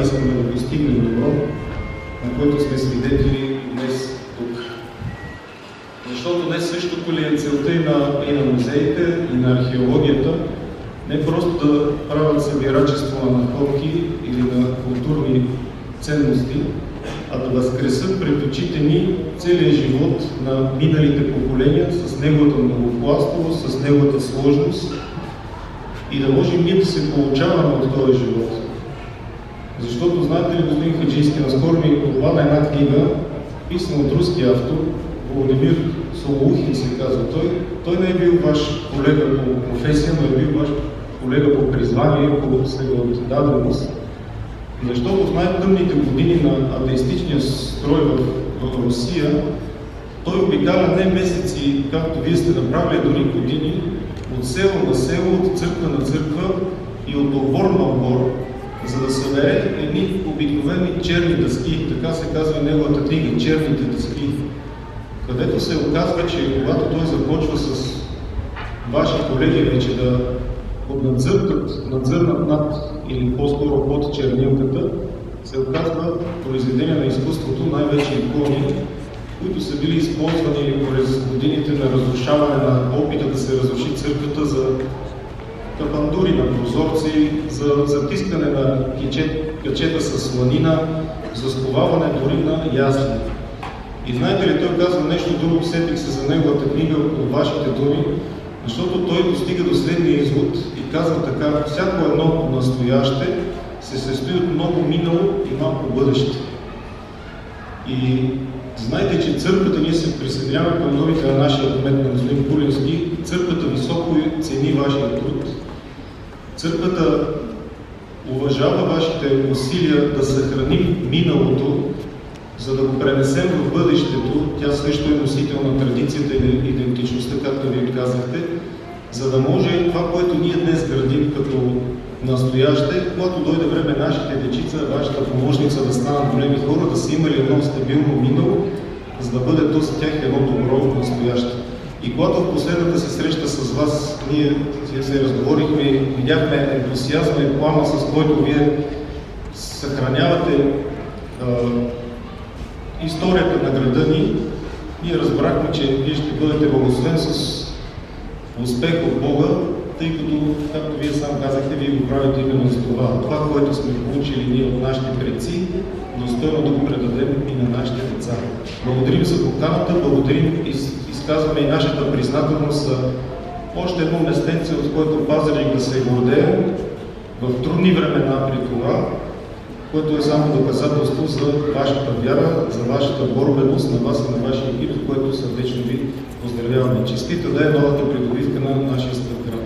искаме да постигнем добро, на което сме свидетели днес тук. Защото днес същото ли е целта и на музеите, и на археологията, не просто да правят събирачество на находки или на културни ценности, а да възкресат пред очите ни целият живот на миналите поколения с неговата многопластово, с неговата сложност и да можем ние да се получаваме от този живот. Защото, знаете ли, господин Хаджийски, наскоро ми попадна една книга, писана от руски автор, Володимир Солоухин се казва той. Той не е бил ваш колега по професия, но е бил ваш колега по призвание, по следователност. Защото в най-тъмните години на атеистичния строй в Русия, той обикаля не месеци, както вие сте направили, дори години, от село на село, от църква на църква и от обор на обор, за да събере едни обикновени черни дъски, така се казва неговата книга, черните дъски, където се оказва, че когато той започва с ваши колеги вече да надзърнат над или по-скоро под чернилката, се оказва произведение на изкуството, най-вече икони, които са били използвани през годините на разрушаване на опита да се разруши църквата за капандури на прозорци, за затискане на качета с сланина, за сковаване дори на ясли. И знаете ли, той казва нещо друго, сетих се за неговата книга от вашите думи, защото той достига до следния извод и казва така: всяко едно настояще се състои от много минало и малко бъдеще. И знаете, че църквата, ние се присъединяваме към новите на нашия кмет, на господин Кулински, църквата високо цени вашия труд. Църквата уважава вашите усилия да съхраним миналото, за да го пренесем в бъдещето. Тя също е носител на традицията и идентичността, както вие казахте, за да може това, което ние днес градим като настояще, когато дойде време нашите дечица, вашата помощница да станат големи хора, да са имали едно стабилно минало, за да бъде то за тях едно добро настояще. И когато в последната си среща с вас ние се разговорихме и видяхме ентусиазма и плана, с който вие съхранявате историята на града ни, ние разбрахме, че вие ще бъдете благословен с успех от Бога, тъй като, както вие сам казахте, вие го правите именно за това. Това, което сме получили ние от нашите предци, достойно да го предадем и на нашите деца. Благодарим за поканата, благодарим и изказваме и нашата признателност за още едно местенце, от което Пазарджик да се гордее в трудни времена при това, което е само доказателство за вашата вяра, за вашата борбеност на вас и на вашия екип, за което сърдечно ви поздравяваме. Честита да е новата придобивка на нашия град.